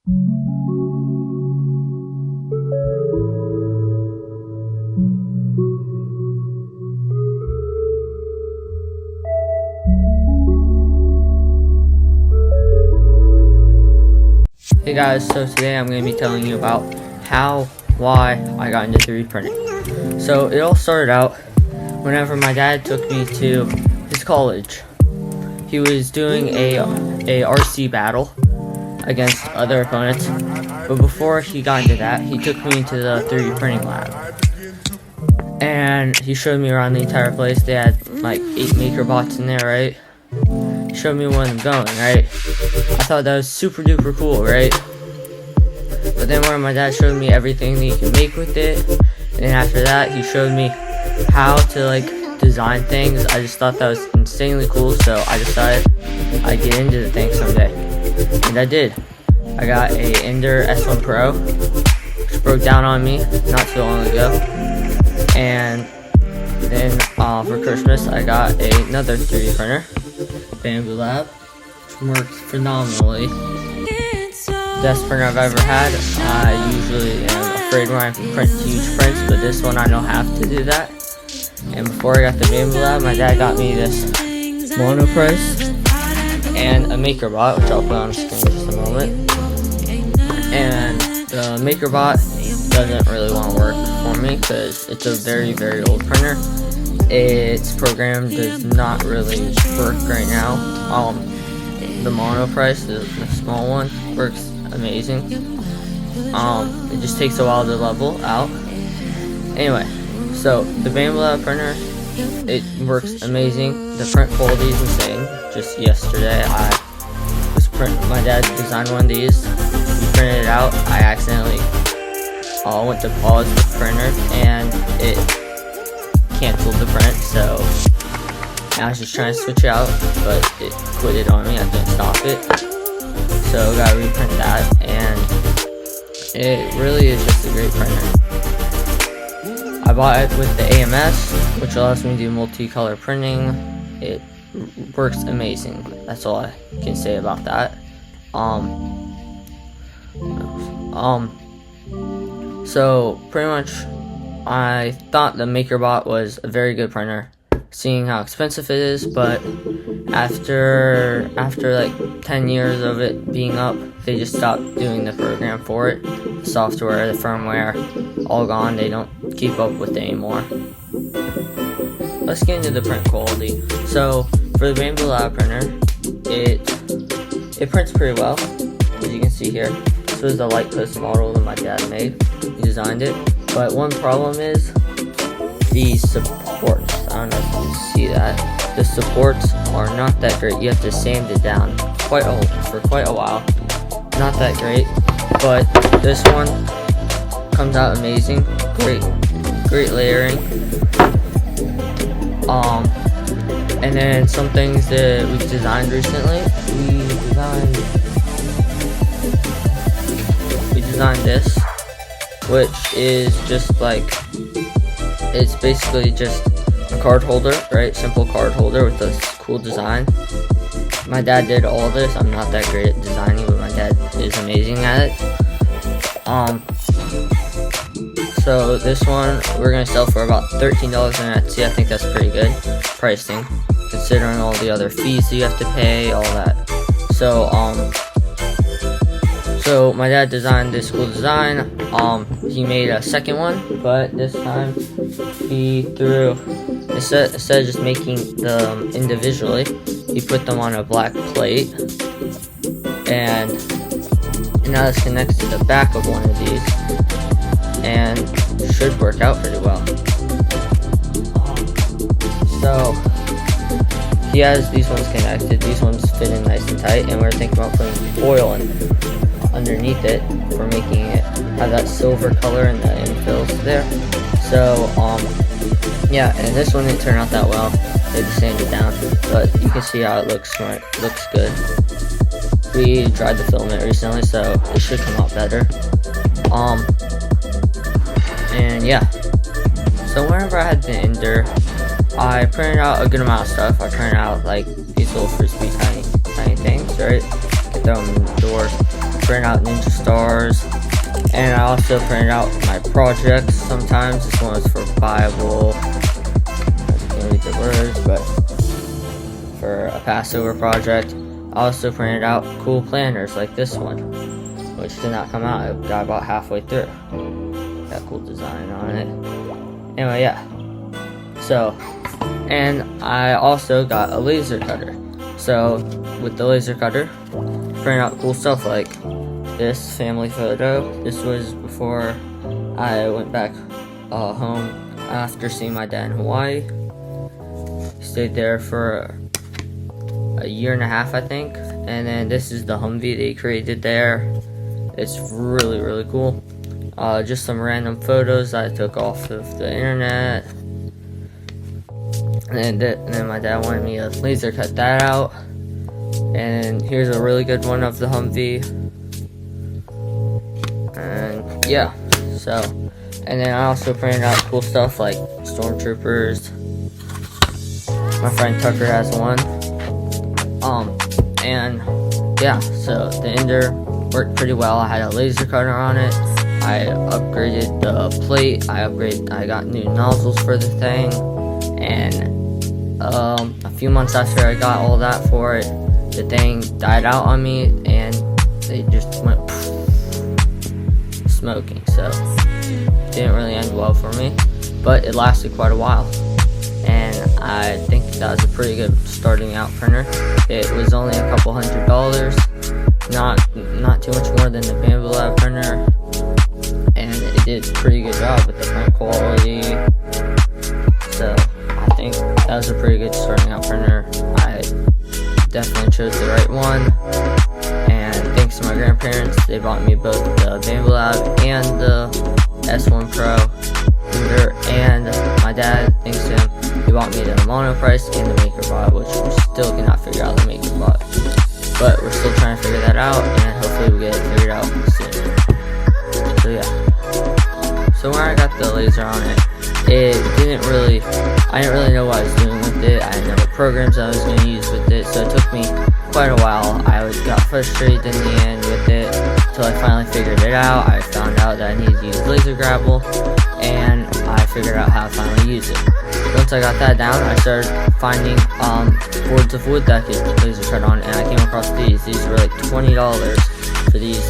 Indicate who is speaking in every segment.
Speaker 1: Hey guys, so today I'm going to be telling you about why I got into 3D printing. So it all started out whenever my dad took me to his college. He was doing a RC battle against other opponents, but before he got into that, he took me into the 3D printing lab. And he showed me around the entire place. They had like 8 maker bots in there, right? He showed me one of them going, right? I thought that was super duper cool, right? But then when my dad showed me everything that you can make with it, and then after that he showed me how to like design things, I just thought that was insanely cool, so I decided I'd get into the thing someday. And I did. I got a Ender S1 Pro, which broke down on me not so long ago. And then for Christmas I got another 3D printer, Bamboo Lab, which works phenomenally. Best printer I've ever had. I usually am afraid when I print huge prints, but this one I don't have to do that. And before I got the Bamboo Lab, my dad got me this mono press and a MakerBot, which I'll put on the screen in just a moment. And the MakerBot doesn't really want to work for me because it's a very, very old printer. Its program does not really work right now. The mono press, the small one, works amazing. It just takes a while to level out. Anyway, so the Bamboo Lab printer, it works amazing. The print quality is insane. Just yesterday, my dad designed one of these. We printed it out. I accidentally went to pause the printer and it canceled the print, so I was just trying to switch out, but it quit it on me. I couldn't stop it, so gotta reprint that, and it really is just a great printer. I bought it with the AMS, which allows me to do multicolor printing. It works amazing. That's all I can say about that. So pretty much I thought the MakerBot was a very good printer, seeing how expensive it is, but after like 10 years of it being up, they just stopped doing the program for it. The software, the firmware, all gone. They don't keep up with it anymore. Let's get into the print quality. So for the Bamboo Lab printer, it prints pretty well, as you can see here. This was the light post model that my dad made. He designed it. But one problem is the supports. I don't know if you can see that. The supports are not that great. You have to sand it down for quite a while. Not that great, but this one comes out amazing. Great layering. And then some things that we've designed recently. We designed this, which is just like, it's basically just a card holder, right? Simple card holder with a cool design. My dad did all this. I'm not that great at designing, but my dad is amazing at it. So this one we're gonna sell for about $13 on Etsy. I think that's pretty good pricing, considering all the other fees that you have to pay, all that. So my dad designed this cool design. He made a second one, but this time he threw, instead of just making them individually, he put them on a black plate, and now this connects to the back of one of these, and should work out pretty well. So he has these ones connected. These ones fit in nice and tight, and we're thinking about putting foil underneath it for making it have that silver color and the infills there. So yeah, and this one didn't turn out that well. They just sanded it down, but you can see how it looks. Right, looks good. We dried the filament recently, so it should come out better. And yeah, so whenever I had the Ender, I printed out a good amount of stuff. I printed out like these little frisbee tiny things, right? Get them in the door. print out ninja stars, and I also print out my projects sometimes. This one is for Bible, I can't read the words, but for a Passover project. I also printed out cool planners like this one, which did not come out. It got about halfway through. Got a cool design on it. Anyway, yeah. So, and I also got a laser cutter. So, with the laser cutter, print out cool stuff like this family photo. This was before I went back home after seeing my dad in Hawaii. Stayed there for a year and a half, I think. And then this is the Humvee they created there. It's really, really cool. Just some random photos I took off of the internet. And then my dad wanted me to laser cut that out. And here's a really good one of the Humvee. And yeah, so. And then I also printed out cool stuff like stormtroopers. My friend Tucker has one. And yeah, so the Ender worked pretty well. I had a laser cutter on it. I upgraded the plate. I got new nozzles for the thing. And a few months after I got all that for it, the thing died out on me and it just went smoking. So it didn't really end well for me, but it lasted quite a while. And I think that was a pretty good starting out printer. It was only a couple $100, not too much more than the Bamboo Lab printer, and it did a pretty good job with the print quality. So I think that was a pretty good starting out printer. I definitely chose the right one, and thanks to my grandparents, they bought me both the Bamboo Lab and the S1 Pro printer, and my dad, thanks to him, he bought me the Monoprice and the MakerBot, which we still cannot figure out the MakerBot. But we're still trying to figure that out, and hopefully we get it figured out soon. So yeah. So when I got the laser on it, I didn't really know what I was doing with it. I didn't know what programs I was going to use with it, so it took me quite a while. I got frustrated in the end with it, until I finally figured it out. I found out that I needed to use laser grapple, and I figured out how to finally use it. Once I got that down, I started finding boards of wood that I could laser cut on, and I came across these. These were like $20 for these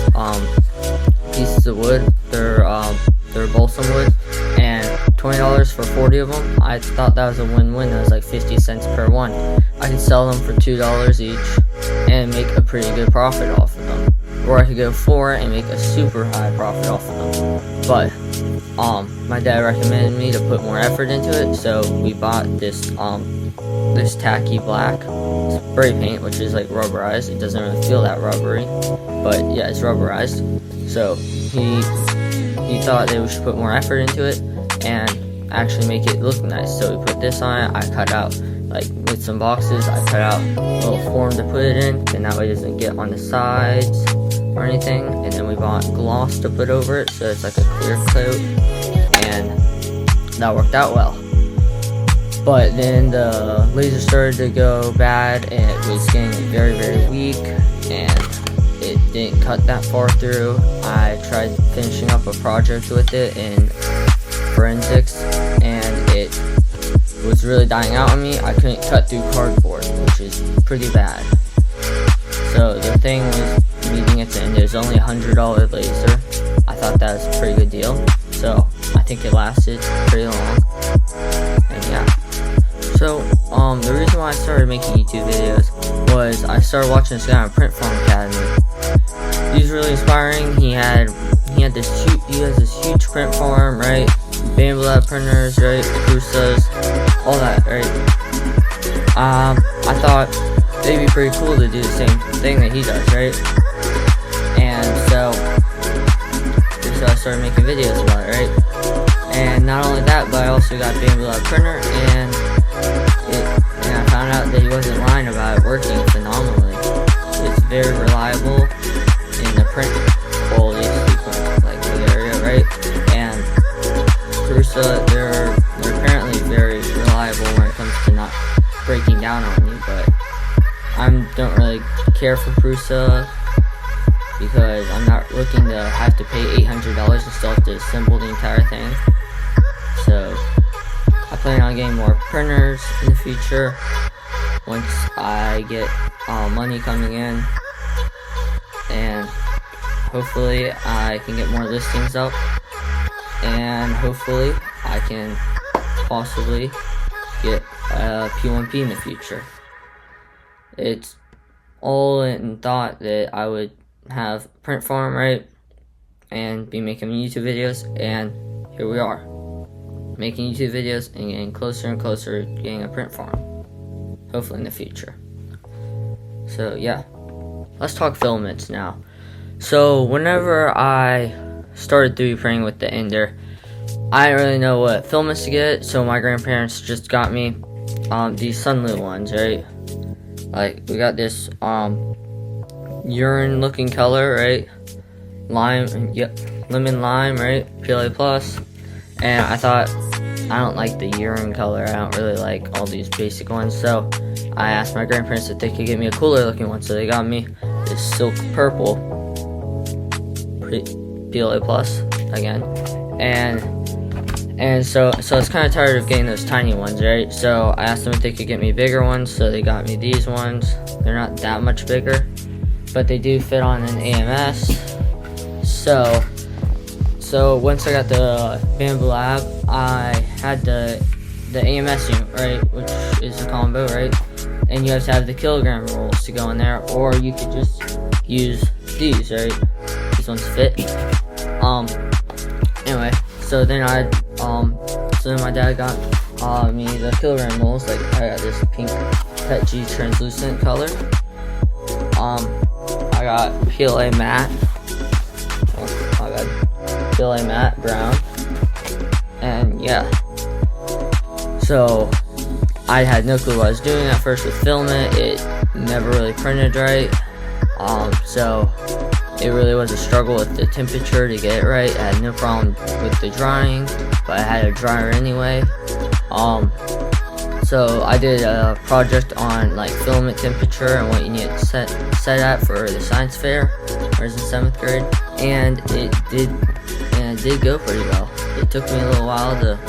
Speaker 1: pieces of wood. They're balsam wood, and $20 for 40 of them. I thought that was a win-win. That was like 50 cents per one. I could sell them for $2 each and make a pretty good profit off of them. Or I could go 4 and make a super high profit off of them. But my dad recommended me to put more effort into it, so we bought this this tacky black spray paint, which is like rubberized. It doesn't really feel that rubbery, but yeah, it's rubberized. So he thought that we should put more effort into it and actually make it look nice. So we put this on it. I cut out, like with some boxes, I cut out a little form to put it in, and that way it doesn't get on the sides or anything. And then we bought gloss to put over it, so it's like a clear coat, and that worked out well. But then the laser started to go bad, and it was getting very, very weak, and it didn't cut that far through. I tried finishing up a project with it in forensics, and it was really dying out on me. I couldn't cut through cardboard, which is pretty bad. So the thing was meeting its end. It was only a $100 laser. I thought that was a pretty good deal, so I think it lasted pretty long. And yeah. So the reason why I started making YouTube videos was I started watching this guy on Print Farm Academy. He's really inspiring. He has this huge print farm, right? Bamboo Lab printers, right? Prusas, all that, right? I thought it'd be pretty cool to do the same thing that he does, right? And so I started making videos about it, right? And not only that, but I also got Bamboo Lab printer, and I found out that he wasn't lying about it working phenomenally. It's very reliable in the print quality, like the area, right? And Prusa, they're apparently very reliable when it comes to not breaking down on me, but I don't really care for Prusa because I'm not looking to have to pay $800 and still have to assemble the entire thing. So I plan on getting more printers in the future once I get money coming in, and hopefully I can get more listings up, and hopefully I can possibly get a P1P in the future. It's all in thought that I would have a print farm, right, and be making YouTube videos, and here we are, making YouTube videos and getting closer and closer to getting a print farm, hopefully in the future. So yeah, let's talk filaments now. So whenever I started 3D printing with the Ender, I didn't really know what filaments to get, so my grandparents just got me these Sunlu ones, right? Like, we got this urine looking color, right? Lime, yep, lemon lime, right? PLA plus. And I thought, I don't like the urine color, I don't really like all these basic ones, so I asked my grandparents if they could get me a cooler looking one, so they got me this silk purple PLA plus again, and so I was kind of tired of getting those tiny ones, right? So I asked them if they could get me bigger ones, so they got me these ones. They're not that much bigger, but they do fit on an AMS. So once I got the Bamboo Lab, I had the AMS unit, right, which is a combo, right? And you have to have the kilogram rolls to go in there, or you could just use these, right? These ones fit. Anyway, so then my dad got me the kilogram rolls. Like, I got this pink PETG translucent color. I got PLA matte. Oh, I got PLA matte brown. And yeah. So I had no clue what I was doing at first with filament. It never really printed right. So it really was a struggle with the temperature to get it right. I had no problem with the drying, but I had a dryer anyway. So I did a project on like filament temperature and what you need to set at for the science fair. I was in 7th grade, and it did go pretty well. It took me a little while to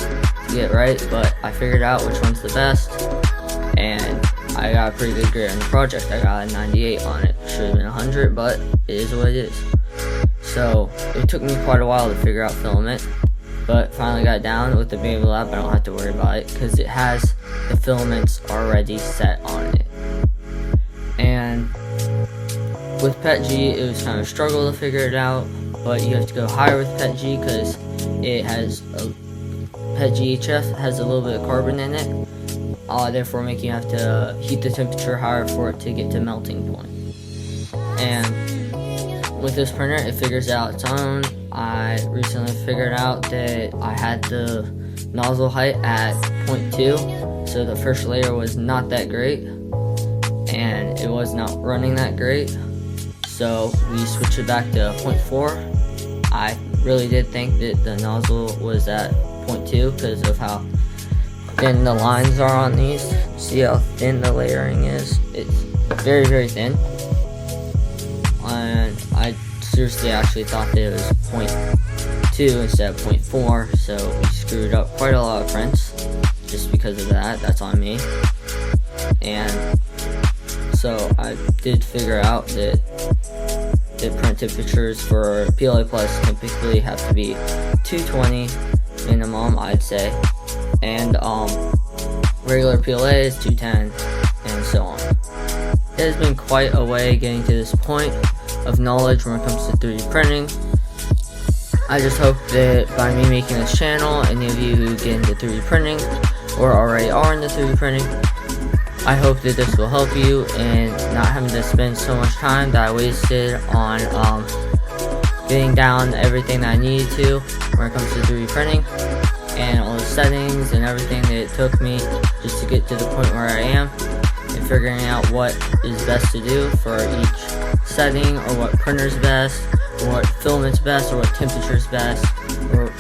Speaker 1: get it right, but I figured out which one's the best, and I got a pretty good grade on the project. I got a 98 on it. Should have been 100, but it is what it is. So it took me quite a while to figure out filament, but finally got it down with the Bamboo Lab. I don't have to worry about it because it has the filaments already set on it. And with PETG, it was kind of a struggle to figure it out, but you have to go higher with PETG because it has PETG HF has a little bit of carbon in it. Therefore making you have to heat the temperature higher for it to get to melting point. And with this printer, it figures out its own. I recently figured out that I had the nozzle height at 0.2, so the first layer was not that great, and it was not running that great, so we switched it back to 0.4. I really did think that the nozzle was at 0.2 because of how thin the lines are on these. See how thin the layering is? It's very, very thin. And I seriously actually thought that it was 0.2 instead of 0.4, so we screwed up quite a lot of prints just because of that. That's on me. And so I did figure out that the print temperatures for PLA Plus typically have to be 220 minimum, I'd say, and regular PLA is 210, and so on. It has been quite a way getting to this point of knowledge when it comes to 3D printing. I just hope that by me making this channel, any of you who get into 3D printing or already are into 3D printing, I hope that this will help you in not having to spend so much time that I wasted on getting down everything that I needed to when it comes to 3D printing, and all the settings and everything that it took me just to get to the point where I am, and figuring out what is best to do for each setting, or what printer's best, or what filament's best, or what temperature's best, or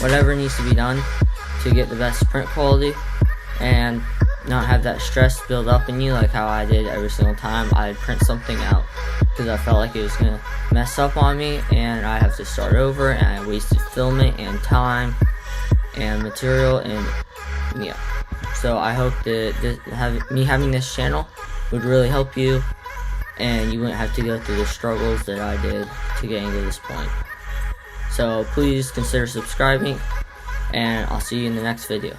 Speaker 1: whatever needs to be done to get the best print quality and not have that stress build up in you like how I did every single time I print something out. because I felt like it was gonna mess up on me and I have to start over, and I wasted filming and time and material, and yeah. So I hope that me having this channel would really help you, and you wouldn't have to go through the struggles that I did to getting to this point. So please consider subscribing, and I'll see you in the next video.